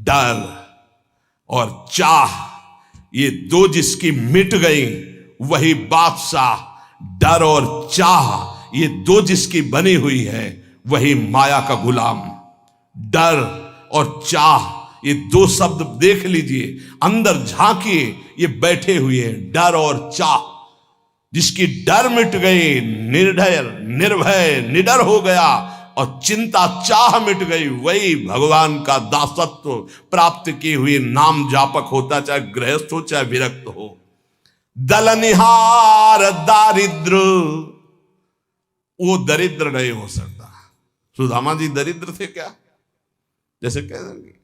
डर और चाह, ये दो जिसकी मिट गई वही बादशाह। डर और चाह ये दो जिसकी बनी हुई है वही माया का गुलाम। डर और चाह ये दो शब्द देख लीजिए, अंदर झांकिए, ये बैठे हुए हैं। डर और चाह, जिसकी डर मिट गई, निर्भय निर्भय निडर हो गया, और चिंता चाह मिट गई, वही भगवान का दासत्व प्राप्त किए हुए नाम जापक होता, चाहे गृहस्थ हो चाहे विरक्त हो। दलनिहार दारिद्र, वो दरिद्र नहीं हो सकता। सुदामा जी दरिद्र थे क्या? जैसे कह देंगे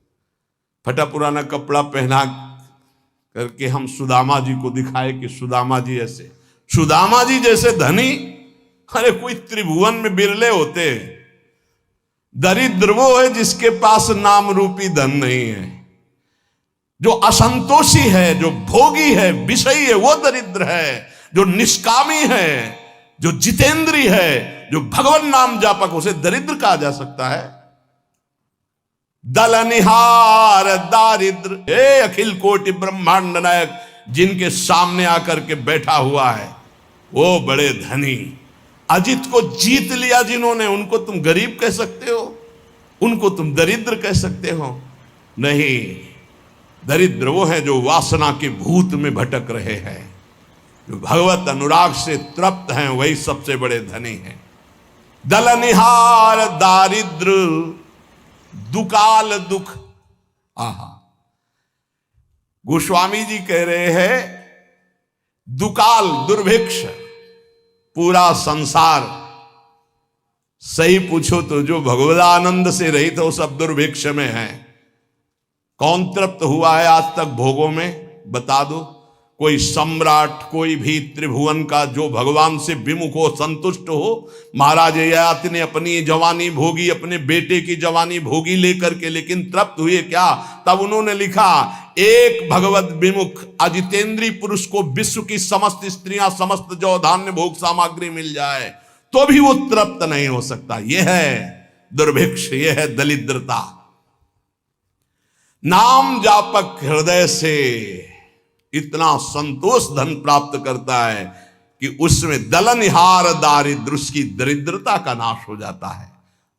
फटा पुराना कपड़ा पहना करके हम सुदामा जी को दिखाए कि सुदामा जी ऐसे, सुदामा जी जैसे धनी अरे कोई त्रिभुवन में बिरले होते हैं। दरिद्र वो है जिसके पास नाम रूपी धन नहीं है, जो असंतोषी है, जो भोगी है, विषयी है, वो दरिद्र है। जो निष्कामी है, जो जितेंद्री है, जो भगवान नाम जापक, उसे दरिद्र कहा जा सकता है। दलनिहार दारिद्र, हे अखिल कोटि ब्रह्मांड नायक, जिनके सामने आकर के बैठा हुआ है वो बड़े धनी। अजित को जीत लिया जिन्होंने, उनको तुम गरीब कह सकते हो? उनको तुम दरिद्र कह सकते हो? नहीं, दरिद्र वो है जो वासना के भूत में भटक रहे हैं, जो भगवत अनुराग से तृप्त हैं, वही सबसे बड़े धनी हैं। दलनिहार दारिद्र दुकाल दुख। आहा, गोस्वामी जी कह रहे हैं दुकाल दुर्भिक्ष, पूरा संसार सही पूछो तो जो भगवदानंद से रहित हो सब दुर्भिक्ष में है। कौन तृप्त हुआ है आज तक भोगों में? बता दो। कोई सम्राट, कोई भी त्रिभुवन का जो भगवान से विमुख हो, संतुष्ट हो। महाराज ययाति ने अपनी जवानी भोगी, अपने बेटे की जवानी भोगी लेकर के, लेकिन तृप्त हुए क्या? तब उन्होंने लिखा, एक भगवत विमुख अजितेंद्री पुरुष को विश्व की समस्त स्त्रियां, समस्त जो धान्य भोग सामग्री मिल जाए तो भी वो तृप्त नहीं हो सकता। यह है दुर्भिक्ष, यह है दरिद्रता। नाम जापक हृदय से इतना संतोष धन प्राप्त करता है कि उसमें दलनिहार दारिद्र, उसकी दरिद्रता का नाश हो जाता है।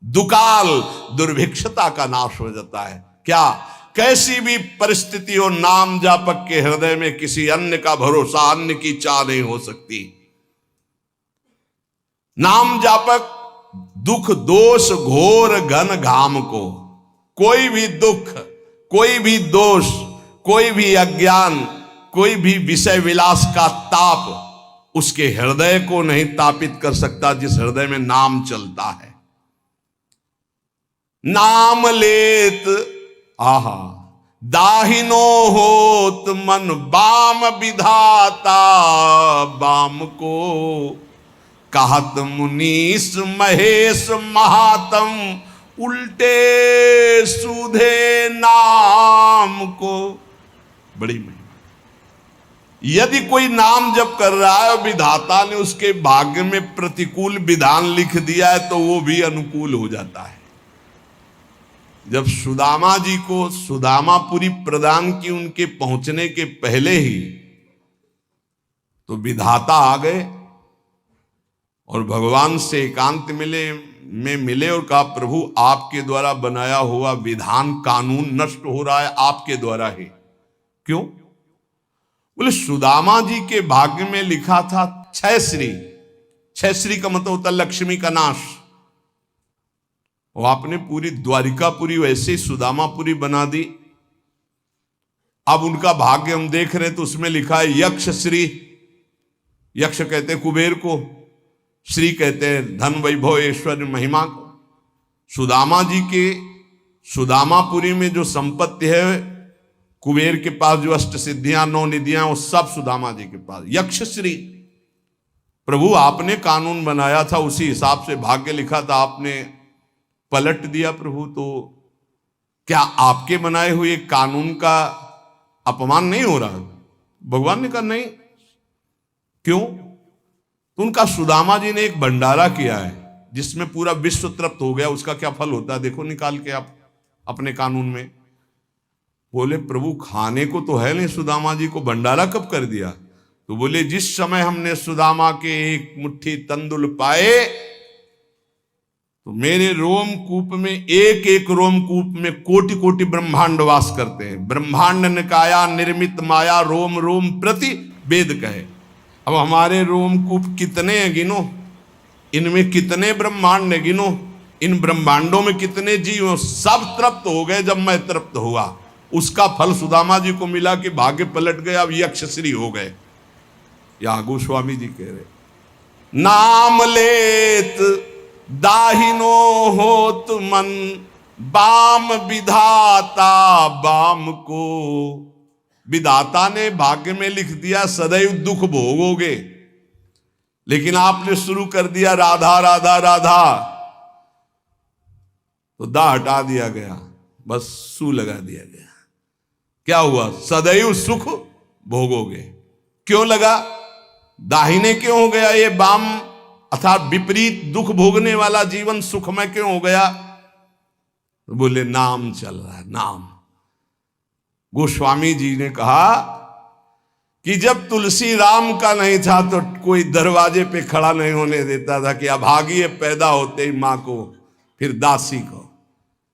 दुकाल दुर्भिक्षता का नाश हो जाता है। क्या? कैसी भी परिस्थिति हो, नाम जापक के हृदय में किसी अन्य का भरोसा, अन्य की चाह नहीं हो सकती। नाम जापक दुख दोष घोर घन घाम को, कोई भी दुख, कोई भी दोष, कोई भी अज्ञान, कोई भी विषय विलास का ताप उसके हृदय को नहीं तापित कर सकता जिस हृदय में नाम चलता है। नाम लेत आहा दाहिनो होत मन बाम विधाता, बाम को कहत मुनीस महेश महात्म, उल्टे सूधे नाम को। बड़ी महिमा। यदि कोई नाम जप कर रहा है और विधाता ने उसके भाग्य में प्रतिकूल विधान लिख दिया है तो वो भी अनुकूल हो जाता है। जब सुदामा जी को सुदामापुरी प्रदान की उनके पहुंचने के पहले ही, तो विधाता आ गए और भगवान से एकांत मिले और कहा, प्रभु आपके द्वारा बनाया हुआ विधान कानून नष्ट हो रहा है आपके द्वारा ही। क्यों? बोले सुदामा जी के भाग्य में लिखा था छह श्री। छह श्री का मतलब होता लक्ष्मी का नाश। और आपने पूरी द्वारिकापुरी वैसे ही सुदामापुरी बना दी। अब उनका भाग्य हम देख रहे हैं तो उसमें लिखा है यक्ष श्री। यक्ष कहते हैं कुबेर को, श्री कहते हैं धन वैभव ऐश्वर्य महिमा को। सुदामा जी के सुदामापुरी में जो संपत्ति है, कुबेर के पास जो अष्ट सिद्धियां, 9 निधियां, वो सब सुदामा जी के पास। यक्ष श्री, प्रभु आपने कानून बनाया था, उसी हिसाब से भाग्य लिखा था, आपने पलट दिया प्रभु, तो क्या आपके बनाए हुए कानून का अपमान नहीं हो रहा? भगवान ने कहा नहीं। क्यों? तो उनका सुदामा जी ने एक भंडारा किया है जिसमें पूरा विश्व तृप्त हो गया। उसका क्या फल होता है देखो निकाल के आप अपने कानून में। बोले प्रभु खाने को तो है नहीं, सुदामा जी को भंडारा कब कर दिया? तो बोले जिस समय हमने सुदामा के एक मुट्ठी तंदुल पाए तो मेरे रोमकूप में, एक एक रोमकूप में कोटि कोटि ब्रह्मांड वास करते हैं। ब्रह्मांड निकाया निर्मित माया रोम रोम प्रति वेद कहे। अब हमारे रोमकूप कितने हैं गिनो, इनमें कितने ब्रह्मांड है गिनो, इन ब्रह्मांडों में कितने जीव, सब तृप्त हो गए जब मैं तृप्त हुआ। उसका फल सुदामा जी को मिला कि भाग्य पलट गए, अब यक्षश्री हो गए। या गोस्वामी जी कह रहे नाम लेत दाहिनो होत मन, बाम विधाता बाम को। विधाता ने भाग्य में लिख दिया सदैव दुख भोगोगे, लेकिन आपने शुरू कर दिया राधा राधा राधा, तो दा हटा दिया गया, बस सू लगा दिया गया। क्या हुआ? सदैव सुख भोगोगे। क्यों लगा? दाहिने क्यों हो गया ये बाम, अर्थात विपरीत दुख भोगने वाला जीवन सुखमय क्यों हो गया? तो बोले नाम चल रहा है, नाम। गोस्वामी जी ने कहा कि जब तुलसी राम का नहीं था तो कोई दरवाजे पे खड़ा नहीं होने देता था कि अभागी पैदा होते ही मां को, फिर दासी को,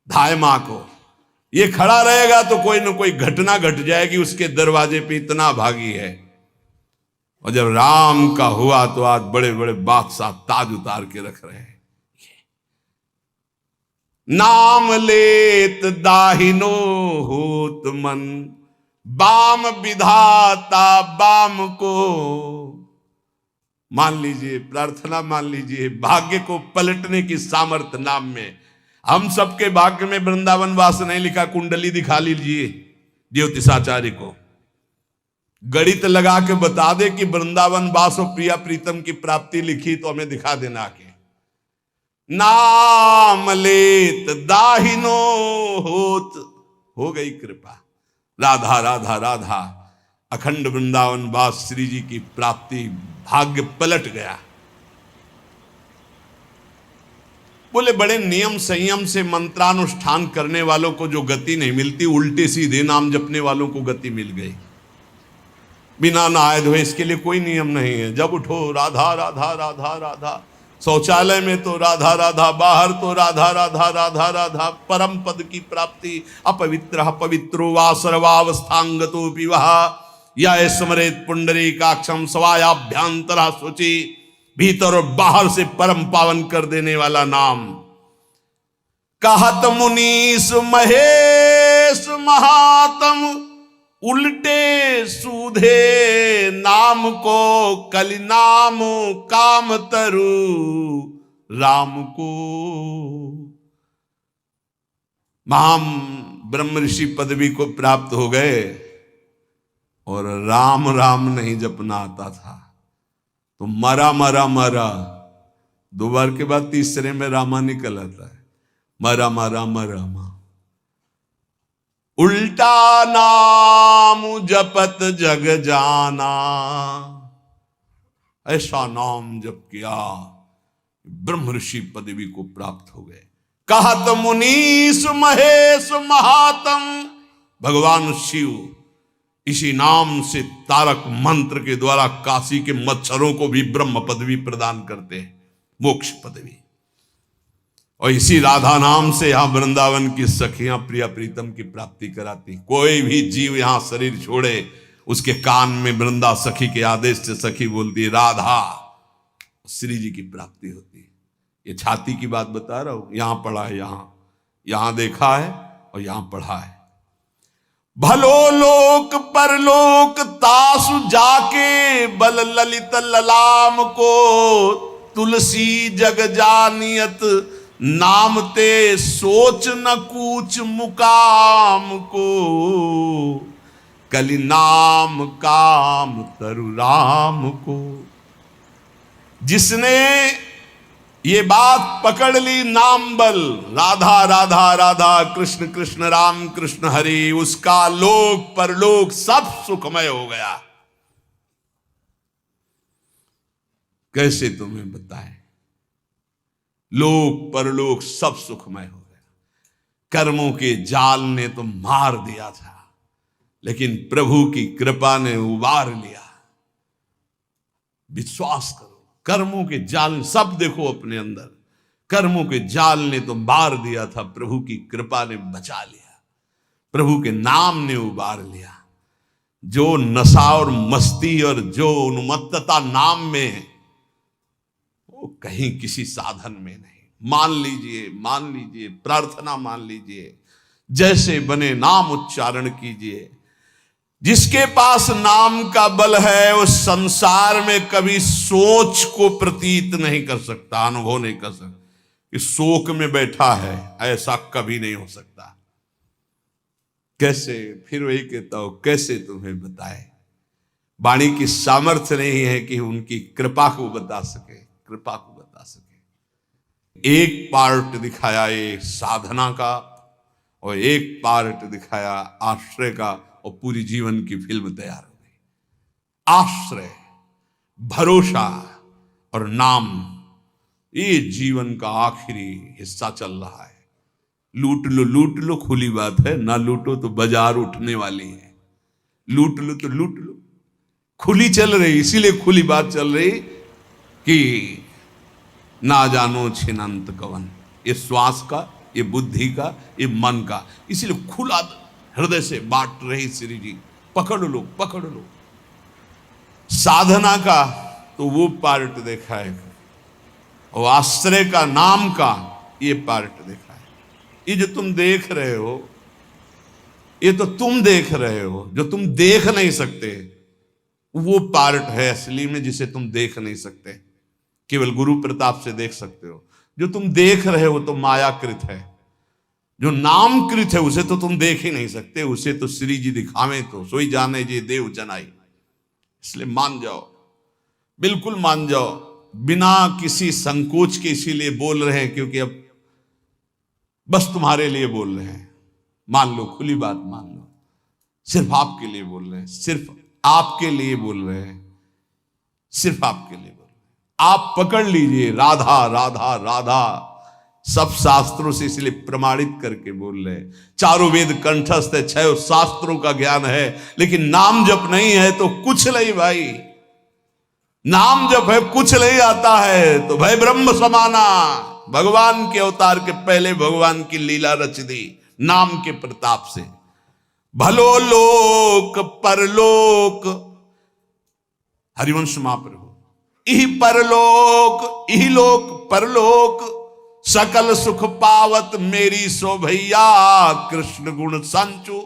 धाय मां को। ये खड़ा रहेगा तो कोई ना कोई घटना घट जाएगी उसके दरवाजे पे, इतना भागी है। और जब राम का हुआ तो आज बड़े बड़े बादशाह ताज उतार के रख रहे हैं। नाम लेत दाहिनो होत मन, बाम विधाता बाम को। मान लीजिए, प्रार्थना मान लीजिए, भाग्य को पलटने की सामर्थ्य नाम में। हम सबके भाग्य में वृंदावन वास नहीं लिखा, कुंडली दिखा लीजिए ज्योतिषाचार्य को, गणित लगा के बता दे कि वृंदावन वास और प्रिया प्रीतम की प्राप्ति लिखी तो हमें दिखा देना के। नाम लेत दाहिनो होत, हो गई कृपा, राधा राधा राधा, अखंड वृंदावन वास श्री जी की प्राप्ति, भाग्य पलट गया। बोले बड़े नियम संयम से मंत्रानुष्ठान करने वालों को जो गति नहीं मिलती, उल्टे सीधे नाम जपने वालों को गति मिल गई। बिना नहाए धोए, इसके लिए कोई नियम नहीं है। जब उठो राधा राधा राधा राधा, शौचालय में तो राधा राधा, बाहर तो राधा राधा राधा राधा। परम पद की प्राप्ति, अपवित्र पवित्रो वा सर्वावस्थांगतो विवाह, या स्मरेत पुंडरीकाक्षम स्वायाभ्यांतरा शुचि। भीतर और बाहर से परम पावन कर देने वाला नाम। कहत मुनीस महेश महात्म, उल्टे सूधे नाम को, कलि नाम काम तरु राम को। महाम ब्रह्म ऋषि पदवी को प्राप्त हो गए और राम राम नहीं जपना आता था तो मरा मरा मरा। दो बार के बाद तीसरे में रामा निकल आता है, मरा मरा मरा मा। उल्टा नाम जपत जग जाना, ऐसा नाम जप किया, ब्रह्म ऋषि पदवी को प्राप्त हो गए। कहत मुनीस महेश महात्म, भगवान शिव इसी नाम से तारक मंत्र के द्वारा काशी के मच्छरों को भी ब्रह्म पदवी प्रदान करते हैं, मोक्ष पदवी। और इसी राधा नाम से यहां वृंदावन की सखियां प्रिया प्रीतम की प्राप्ति कराती। कोई भी जीव यहां शरीर छोड़े, उसके कान में वृंदा सखी के आदेश से सखी बोलती है राधा, श्री जी की प्राप्ति होती है। ये छाती की बात बता रहा हूं, यहां पढ़ा है, यहां देखा है और यहां पढ़ा है। भलो लोक परलोक तासु जाके, बल ललित ललाम को, तुलसी जग जानियत नाम ते, सोच न कूच मुकाम को, कलि नाम काम तरु राम को। जिसने ये बात पकड़ ली, नाम बल, राधा राधा राधा, कृष्ण कृष्ण राम कृष्ण हरि, उसका लोक परलोक सब सुखमय हो गया। कैसे तुम्हें बताएं, लोक परलोक सब सुखमय हो गया। कर्मों के जाल ने तो मार दिया था, लेकिन प्रभु की कृपा ने उबार लिया। विश्वास करो, कर्मों के जाल, सब देखो अपने अंदर, कर्मों के जाल ने तो मार दिया था, प्रभु की कृपा ने बचा लिया, प्रभु के नाम ने उबार लिया। जो नशा और मस्ती और जो उन्मत्तता नाम में है, वो कहीं किसी साधन में नहीं। मान लीजिए, प्रार्थना मान लीजिए, जैसे बने नाम उच्चारण कीजिए। जिसके पास नाम का बल है वो संसार में कभी सोच को प्रतीत नहीं कर सकता, अनुभव नहीं कर सकता कि शोक में बैठा है, ऐसा कभी नहीं हो सकता। कैसे, फिर वही कहता हूं, कैसे तुम्हें बताए, वाणी की सामर्थ्य नहीं है कि उनकी कृपा को बता सके, कृपा को बता सके। एक पार्ट दिखाया ये साधना का और एक पार्ट दिखाया आश्रय का, और पूरी जीवन की फिल्म तैयार हो गई। आश्रय, भरोसा और नाम, ये जीवन का आखिरी हिस्सा चल रहा है। लूट लो, खुली बात है, ना लूटो तो बाजार उठने वाली है। लूट लो तो लूट लो, खुली चल रही, इसीलिए खुली बात चल रही कि ना जानो छिनंत कवन, ये श्वास का, ये बुद्धि का, ये मन का, इसीलिए खुला हृदय से बांट रही श्री जी। पकड़ लो। साधना का तो वो पार्ट देखा है, और आश्रय का, नाम का, ये पार्ट देखा है। ये जो तुम देख रहे हो, ये तो तुम देख रहे हो, जो तुम देख नहीं सकते वो पार्ट है असली में, जिसे तुम देख नहीं सकते, केवल गुरु प्रताप से देख सकते हो। जो तुम देख रहे हो तो मायाकृत है, जो नामकृत है उसे तो तुम देख ही नहीं सकते, उसे तो श्री जी दिखावे तो सोई जाने जे देव जनाई। इसलिए मान जाओ, बिल्कुल मान जाओ, बिना किसी संकोच के इसीलिए बोल रहे हैं क्योंकि अब बस तुम्हारे लिए बोल रहे हैं। मान लो, खुली बात मान लो, सिर्फ आपके लिए बोल रहे हैं, सिर्फ आपके लिए बोल रहे हैं, सिर्फ आपके लिए बोल रहे हैं। आप पकड़ लीजिए, राधा राधा राधा, सब शास्त्रों से इसलिए प्रमाणित करके बोल रहे हैं। चारों वेद कंठस्थ है, 6 शास्त्रों का ज्ञान है, लेकिन नाम जप नहीं है तो कुछ नहीं भाई। नाम जप है, कुछ नहीं आता है तो भाई ब्रह्म समाना। भगवान के अवतार के पहले भगवान की लीला रच दी नाम के प्रताप से। भलो लोक परलोक, हरिवंश महाप्रभु, इहि परलोक, इहि लोक परलोक, सकल सुख पावत मेरी सो भैया, कृष्ण गुण संचु।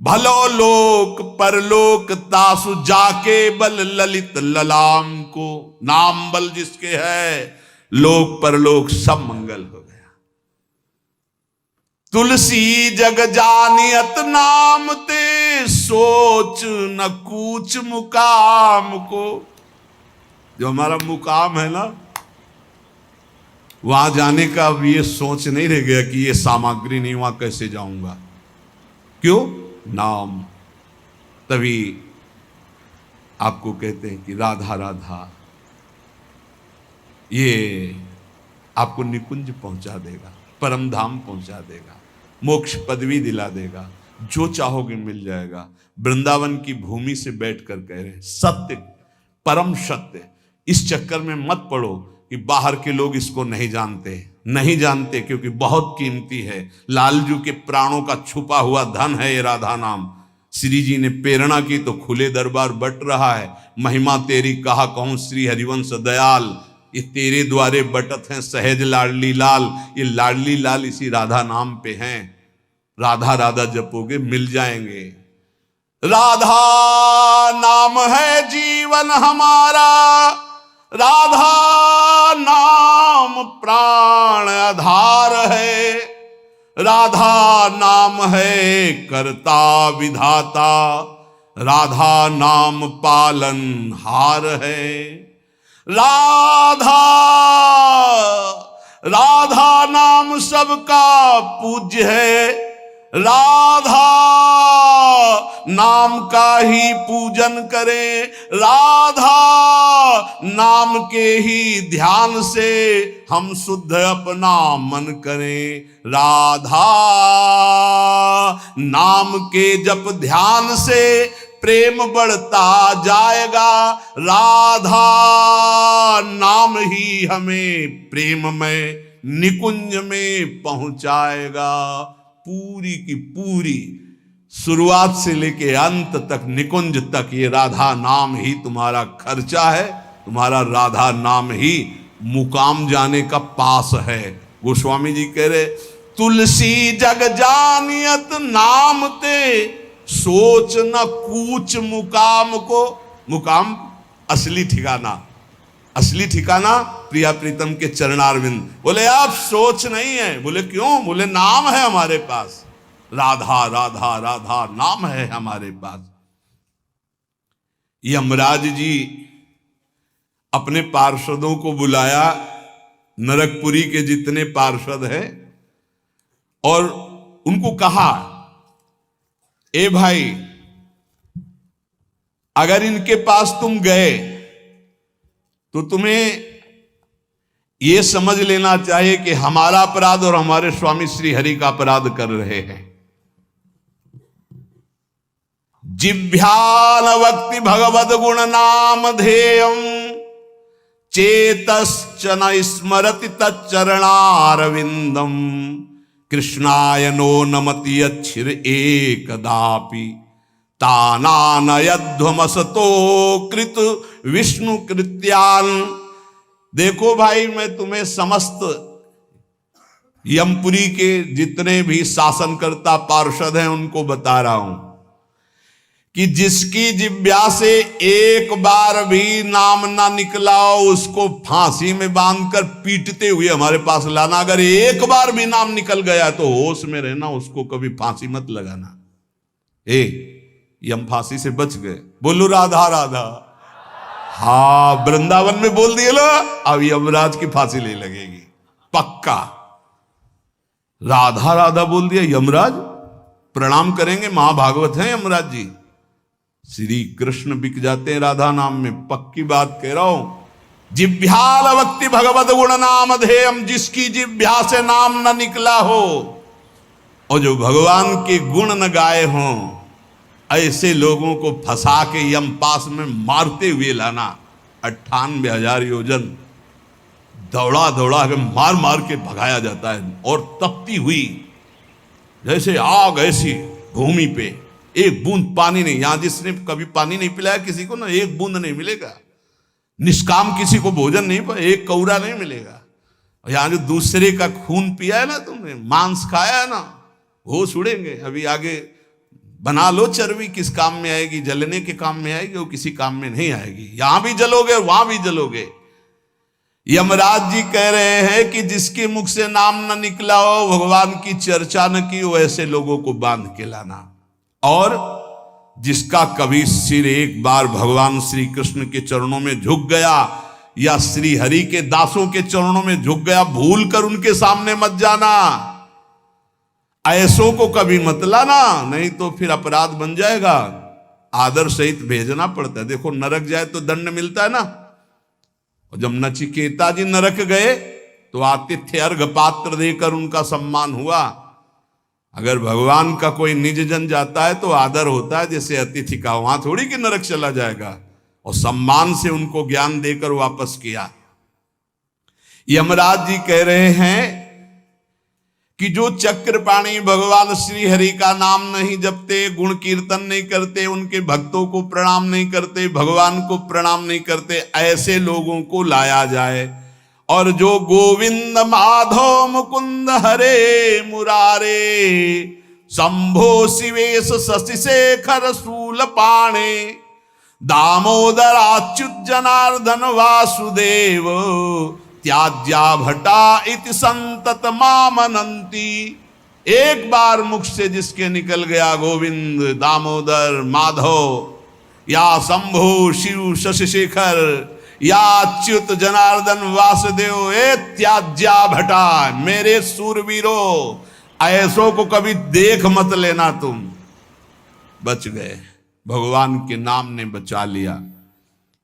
भलो लोक परलोक तासु जाके बल ललित ललाम को। नाम बल जिसके है, लोक परलोक सब मंगल हो गया। तुलसी जग जानियत नाम ते, सोच न कूच मुकाम को। जो हमारा मुकाम है ना, वहां जाने का अब ये सोच नहीं रह गया कि ये सामग्री नहीं, वहां कैसे जाऊंगा। क्यों? नाम। तभी आपको कहते हैं कि राधा राधा, ये आपको निकुंज पहुंचा देगा, परम धाम पहुंचा देगा, मोक्ष पदवी दिला देगा, जो चाहोगे मिल जाएगा। वृंदावन की भूमि से बैठकर कह रहे हैं, सत्य, परम सत्य। इस चक्कर में मत पड़ो कि बाहर के लोग इसको नहीं जानते, क्योंकि बहुत कीमती है। लालजू के प्राणों का छुपा हुआ धन है ये राधा नाम। श्री जी ने प्रेरणा की तो खुले दरबार बट रहा है। महिमा तेरी कहा कहूं श्री हरिवंश दयाल, ये तेरे द्वारे बटत हैं सहज लाडली लाल। ये लाडली लाल इसी राधा नाम पे हैं। राधा राधा जपोगे मिल जाएंगे। राधा नाम है जीवन हमारा, राधा नाम प्राण आधार है, राधा नाम है करता विधाता, राधा नाम पालन हार है। राधा राधा नाम सबका पूज्य है, राधा नाम का ही पूजन करें, राधा नाम के ही ध्यान से हम शुद्ध अपना मन करें। राधा नाम के जप ध्यान से प्रेम बढ़ता जाएगा, राधा नाम ही हमें प्रेम में निकुंज में पहुंचाएगा। पूरी की पूरी शुरुआत से लेके अंत तक, निकुंज तक ये राधा नाम ही तुम्हारा खर्चा है, तुम्हारा राधा नाम ही मुकाम जाने का पास है। गोस्वामी जी कह रहे, तुलसी जग जानियत नाम ते सोच न कूच मुकाम को। मुकाम असली ठिकाना, असली ठिकाना प्रिया प्रीतम के चरणारविंद। बोले आप सोच नहीं है। बोले क्यों? बोले नाम है हमारे पास, राधा राधा राधा नाम है हमारे पास। यमराज जी अपने पार्षदों को बुलाया, नरकपुरी के जितने पार्षद हैं, और उनको कहा, ए भाई अगर इनके पास तुम गए तो तुम्हें यह समझ लेना चाहिए कि हमारा अपराध और हमारे स्वामी श्री हरि का अपराध कर रहे हैं। जिभ्यान वक्ति भगवद गुण नाम ध्येयम चेतश्च न स्मरति तच्चरणारविंदम कृष्णाय नो नमति अच्छिर एकदापि तानानयध्वमसतो कृत विष्णु कृत्यान। देखो भाई, मैं तुम्हें समस्त यमपुरी के जितने भी शासनकर्ता पार्षद हैं उनको बता रहा हूं कि जिसकी जिब्या से एक बार भी नाम ना निकला हो उसको फांसी में बांधकर पीटते हुए हमारे पास लाना। अगर एक बार भी नाम निकल गया तो होश में रहना, उसको कभी फांसी मत लगाना। यम फांसी से बच गए, बोलो राधा राधा। हाँ, वृंदावन में बोल दिए लो, अब यमराज की फांसी ले लगेगी पक्का। राधा राधा बोल दिया, यमराज प्रणाम करेंगे। महाभागवत है यमराज जी, श्री कृष्ण बिक जाते हैं राधा नाम में, पक्की बात कह रहा हूं। जिभ्याल भक्ति भगवत गुण नाम ध्येयम, जिसकी जिभ्या से नाम न निकला हो और जो भगवान के गुण न गाए हों, ऐसे लोगों को फंसा के यम पास में मारते हुए लाना। 98,000 योजन दौड़ा दौड़ा के मार मार के भगाया जाता है, और तपती हुई जैसे आग ऐसी भूमि पे एक बूंद पानी नहीं। यहां जिसने कभी पानी नहीं पिलाया किसी को ना, एक बूंद नहीं मिलेगा। निष्काम किसी को भोजन नहीं, पर एक कौरा नहीं मिलेगा। यहां जो दूसरे का खून पिया है ना, तुमने मांस खाया है ना, वो छुड़ेंगे। अभी आगे बना लो चर्बी, किस काम में आएगी? जलने के काम में आएगी, वो किसी काम में नहीं आएगी। यहां भी जलोगे और वहां भी जलोगे। यमराज जी कह रहे हैं कि जिसके मुख से नाम न निकला हो, भगवान की चर्चा न की हो, ऐसे लोगों को बांध के लाना। और जिसका कभी सिर एक बार भगवान श्री कृष्ण के चरणों में झुक गया या श्री हरि के दासों के चरणों में झुक गया, भूल कर उनके सामने मत जाना। ऐसों को कभी मत लाना, नहीं तो फिर अपराध बन जाएगा। आदर सहित भेजना पड़ता है। देखो, नरक जाए तो दंड मिलता है ना। और जब नचिकेता जी नरक गए तो आतिथ्य अर्घ पात्र देकर उनका सम्मान हुआ। अगर भगवान का कोई निज जन जाता है तो आदर होता है जैसे अतिथि का, वहां थोड़ी कि नरक चला जाएगा। और सम्मान से उनको ज्ञान देकर वापस किया। यमराज जी कह रहे हैं कि जो चक्रपाणी भगवान श्री हरि का नाम नहीं जपते, गुण कीर्तन नहीं करते, उनके भक्तों को प्रणाम नहीं करते, भगवान को प्रणाम नहीं करते, ऐसे लोगों को लाया जाए। और जो गोविंद माधव मुकुंद हरे मुरारे शंभो शिवेश शशि शेखर शूल पाणे दामोदर अच्युत जनार्दन वासुदेव त्याज्या भटा इति संतत मामनंती। एक बार मुख से जिसके निकल गया गोविंद, दामोदर, माधव या शंभु शिव शशि शेखर या अच्युत जनार्दन वासुदेव, ए त्याज्या भटा, मेरे सूरवीरों, ऐसों को कभी देख मत लेना तुम। बच गए, भगवान के नाम ने बचा लिया।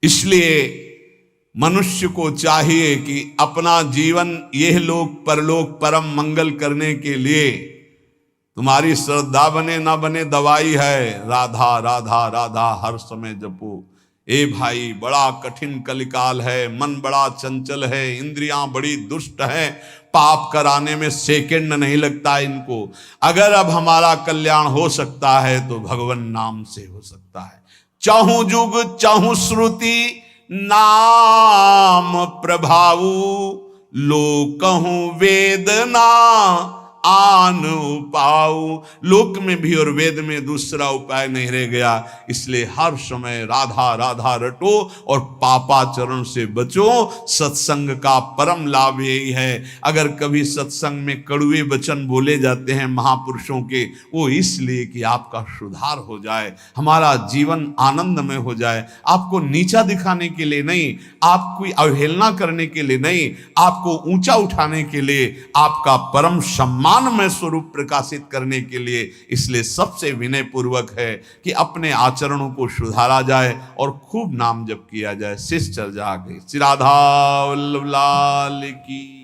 इसलिए मनुष्य को चाहिए कि अपना जीवन यह लोक परलोक परम मंगल करने के लिए, तुम्हारी श्रद्धा बने ना बने दवाई है, राधा राधा राधा हर समय जपो। ए भाई, बड़ा कठिन कलिकाल है, मन बड़ा चंचल है, इंद्रियां बड़ी दुष्ट हैं, पाप कराने में सेकंड नहीं लगता इनको। अगर अब हमारा कल्याण हो सकता है तो भगवान नाम से हो सकता है। चाहूं जुग चाहूं श्रुति नाम प्रभाऊ, लोकहूं वेदना आन उपाऊ। लोक में भी और वेद में दूसरा उपाय नहीं रह गया। इसलिए हर समय राधा राधा रटो और पापाचरण से बचो। सत्संग का परम लाभ यही है। अगर कभी सत्संग में कड़वे वचन बोले जाते हैं महापुरुषों के, वो इसलिए कि आपका सुधार हो जाए, हमारा जीवन आनंदमय हो जाए। आपको नीचा दिखाने के लिए नहीं, आपकी अवहेलना करने के लिए नहीं, आपको ऊंचा उठाने के लिए, आपका परम सम्मान में स्वरूप प्रकाशित करने के लिए। इसलिए सबसे विनय पूर्वक है कि अपने आचरणों को सुधारा जाए और खूब नाम जप किया जाए। शिष्य चर्चा आ गई। श्री राधा वल्लभ लाल की।